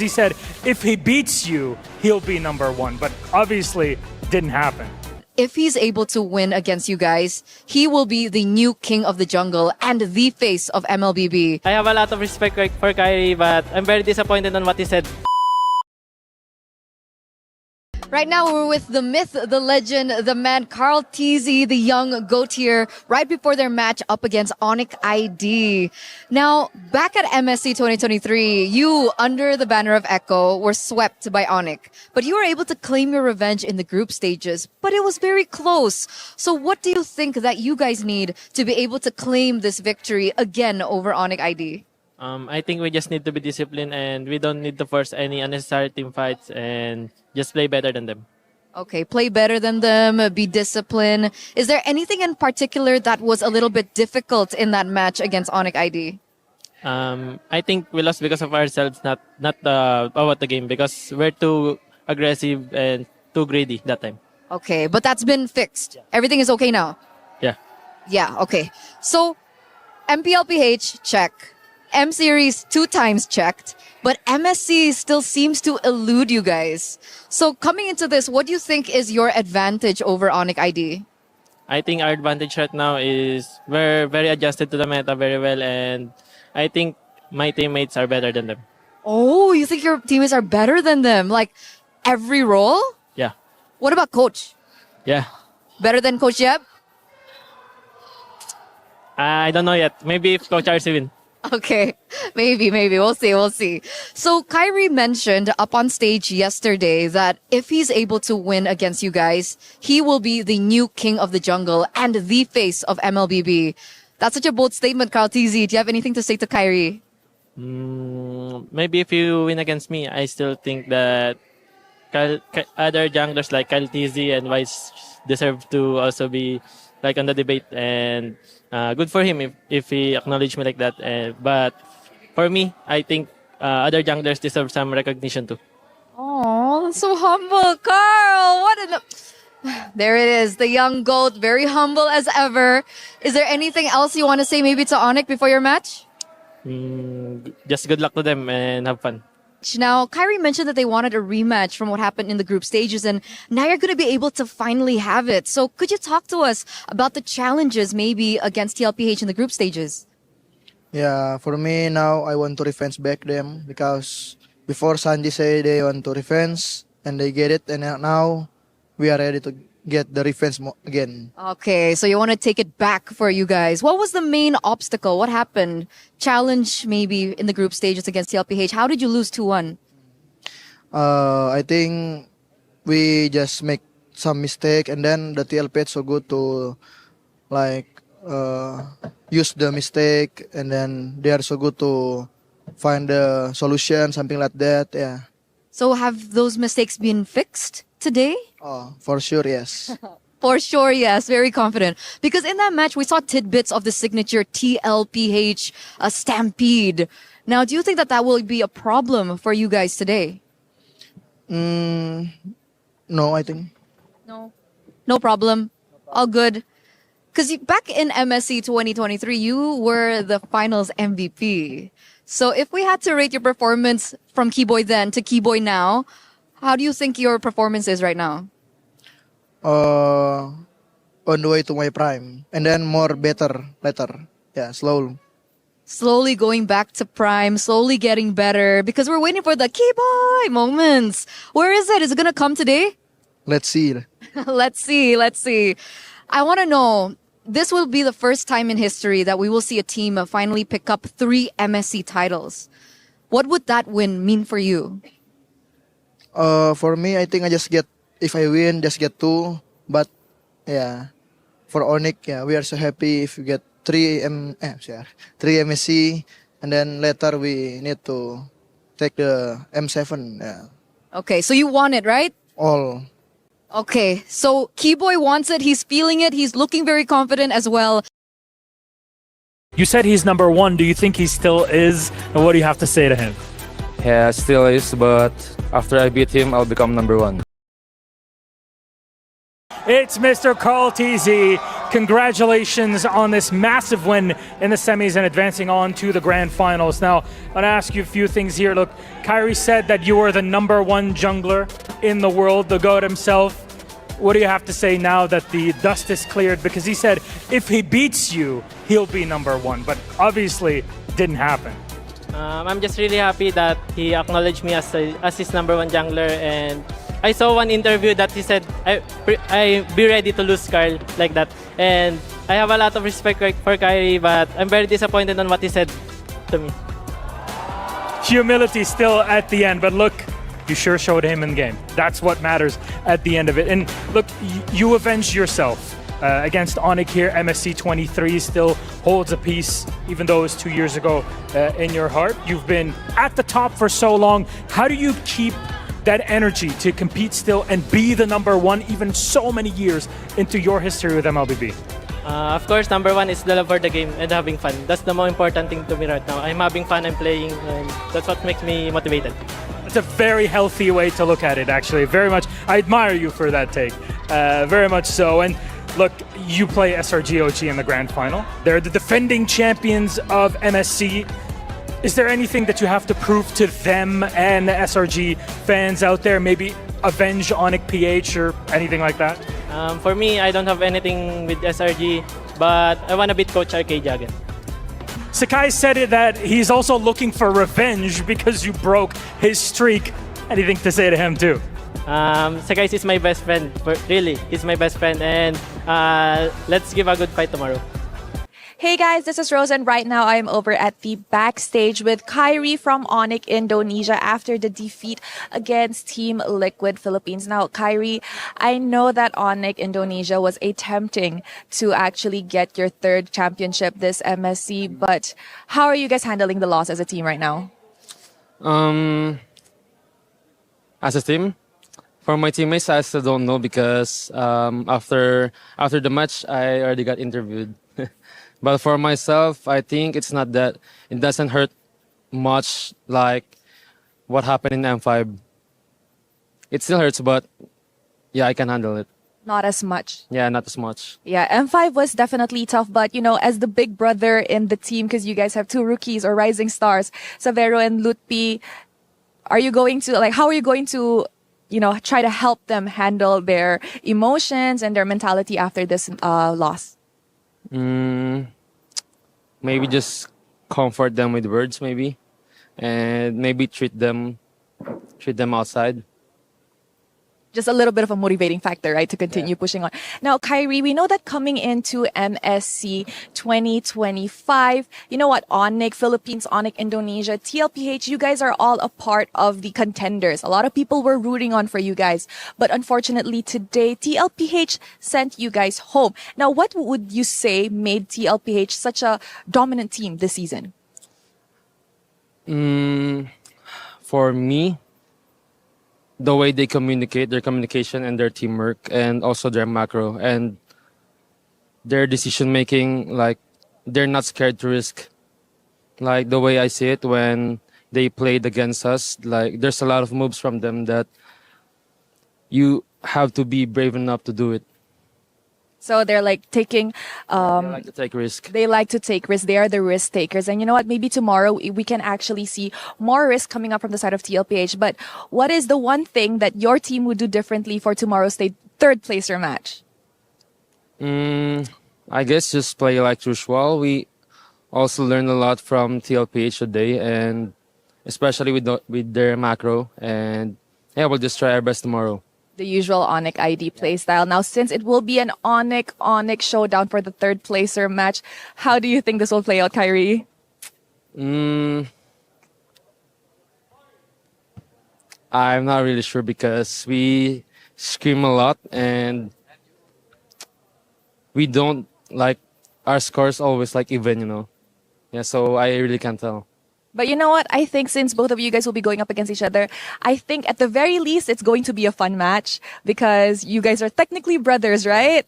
He said if he beats you, he'll be number one, but obviously didn't happen. If he's able to win against you guys, he will be the new king of the jungle and the face of MLBB. I have a lot of respect for Kairi, but I'm very disappointed on what he said. Right now, we're with the myth, the legend, the man, Karltzy, the young GOAT here, right before their match up against Onik ID. Now, back at MSC 2023, you, under the banner of Echo, were swept by Onik. But you were able to claim your revenge in the group stages, but it was very close. So what do you think that you guys need to be able to claim this victory again over Onik ID? I think we just need to be disciplined and we don't need to force any unnecessary team fights and just play better than them. Okay, play better than them, be disciplined. Is there anything in particular that was a little bit difficult in that match against Onik ID? I think we lost because of ourselves, not about the game, because we're too aggressive and too greedy that time. Okay, but that's been fixed. Everything is okay now? Yeah. Yeah, okay. So, MPLPH, check. M Series 2 times checked, but MSC still seems to elude you guys. So coming into this, what do you think is your advantage over Onik ID? I think our advantage right now is we're very adjusted to the meta very well, and I think my teammates are better than them. Oh, you think your teammates are better than them? Like every role? Yeah. What about Coach? Yeah. Better than Coach Yeb? I don't know yet. Maybe if Coach RC win. Okay, maybe. We'll see. So Kairi mentioned up on stage yesterday that if he's able to win against you guys, he will be the new king of the jungle and the face of MLBB. That's such a bold statement, Karltzy. Do you have anything to say to Kairi? Maybe if you win against me, I still think that other junglers like Karltzy and Vice deserve to also be like on the debate, and good for him if he acknowledged me like that. But for me, I think other junglers deserve some recognition too. Oh, that's so humble, Carl. There it is, the young GOAT, very humble as ever. Is there anything else you want to say maybe to Onik before your match? Just good luck to them and have fun. Now, Kairi mentioned that they wanted a rematch from what happened in the group stages, and now you're going to be able to finally have it. So could you talk to us about the challenges maybe against TLPH in the group stages? Yeah, for me now, I want to revenge back them because before Sanji say they want to revenge and they get it, and now we are ready to get the revenge again. Okay, so you want to take it back for you guys. What was the main obstacle? What happened? Challenge maybe in the group stages against TLPH. How did you lose 2-1? I think we just make some mistake, and then the TLPH so good to like use the mistake, and then they are so good to find the solution, something like that. Yeah. So have those mistakes been fixed today? Oh, for sure, yes. For sure, yes. Very confident. Because in that match, we saw tidbits of the signature TLPH stampede. Now, do you think that will be a problem for you guys today? No, I think. No. No problem. All good. Because back in MSC 2023, you were the finals MVP. So if we had to rate your performance from Keyboy then to Keyboy now, how do you think your performance is right now? On the way to my prime, and then more better later. Yeah, slow. Slowly going back to prime, slowly getting better, because we're waiting for the Keyboy moments. Where is it? Is it going to come today? Let's see. Let's see. I want to know, this will be the first time in history that we will see a team finally pick up 3 MSC titles. What would that win mean for you? For me, I think if I win, just get 2. But yeah, for Onik, yeah, we are so happy if we get 3 MSC, and then later we need to take the M7. Yeah. Okay, so you want it, right? All. Okay, so Keyboy wants it. He's feeling it. He's looking very confident as well. You said he's number one. Do you think he still is? And what do you have to say to him? Yeah, still is, but after I beat him, I'll become number 1. It's Mr. Karltzy congratulations on this massive win in the semis and advancing on to the grand finals. Now, I'm going to ask you a few things here. Look, Kairi said that you were the #1 jungler in the world, the GOAT himself. What do you have to say now that the dust is cleared? Because he said if he beats you, he'll be #1, but obviously didn't happen. I'm just really happy that he acknowledged me as his #1 jungler, and I saw one interview that he said I be ready to lose Karl like that, and I have a lot of respect for Kairi, but I'm very disappointed on what he said to me. Humility still at the end, but look, you sure showed him in game. That's what matters at the end of it. And look, you avenged yourself against Onik here. MSC 23 still holds a piece, even though it was 2 years ago, in your heart. You've been at the top for so long. How do you keep that energy to compete still and be the #1 even so many years into your history with MLBB? Of course, #1 is the love for the game and having fun. That's the most important thing to me right now. I'm having fun, I'm playing, and that's what makes me motivated. It's a very healthy way to look at it, actually. Very much. I admire you for that take. Very much so. And look, you play SRGOG in the grand final. They're the defending champions of MSC. Is there anything that you have to prove to them and the SRG fans out there? Maybe avenge Onik PH or anything like that? For me, I don't have anything with SRG, but I want to beat Coach Arcadia again. Sakai said it that he's also looking for revenge because you broke his streak. Anything to say to him too? Sakai is my best friend. Really, he's my best friend, and let's give a good fight tomorrow. Hey guys, this is Rose, and right now I'm over at the backstage with Kairi from Onik Indonesia after the defeat against Team Liquid Philippines. Now, Kairi, I know that Onik Indonesia was attempting to actually get your 3rd championship this MSC, but how are you guys handling the loss as a team right now? As a team, for my teammates, I still don't know because after the match, I already got interviewed. But for myself, I think it doesn't hurt much like what happened in M5. It still hurts, but yeah, I can handle it. Not as much. Yeah, not as much. Yeah, M5 was definitely tough, but you know, as the big brother in the team, because you guys have 2 rookies or rising stars, Savero and Lutpi, how are you going to, try to help them handle their emotions and their mentality after this loss? Maybe just comfort them with words, maybe, and maybe treat them outside. Just a little bit of a motivating factor, right, to continue pushing on. Now, Kairi, we know that coming into MSC 2025, you know what, Onik Philippines, Onik Indonesia, TLPH, you guys are all a part of the contenders. A lot of people were rooting on for you guys. But unfortunately, today, TLPH sent you guys home. Now, what would you say made TLPH such a dominant team this season? For me, the way they communicate, their communication and their teamwork, and also their macro and their decision making, like they're not scared to risk. Like the way I see it when they played against us, like there's a lot of moves from them that you have to be brave enough to do it. So they're like taking, They like to take risk. They like to take risks. They are the risk takers. And you know what? Maybe tomorrow we can actually see more risk coming up from the side of TLPH. But what is the one thing that your team would do differently for tomorrow's 3rd placer match? I guess just play like usual. We also learned a lot from TLPH today, and especially with their macro. And yeah, we'll just try our best tomorrow. The usual Onik ID play style. Now, since it will be an Onik showdown for the 3rd placer match, how do you think this will play out, Kairi? I'm not really sure because we scream a lot and we don't like our scores always like even. Yeah, so I really can't tell. But you know what? I think since both of you guys will be going up against each other, I think at the very least it's going to be a fun match because you guys are technically brothers, right?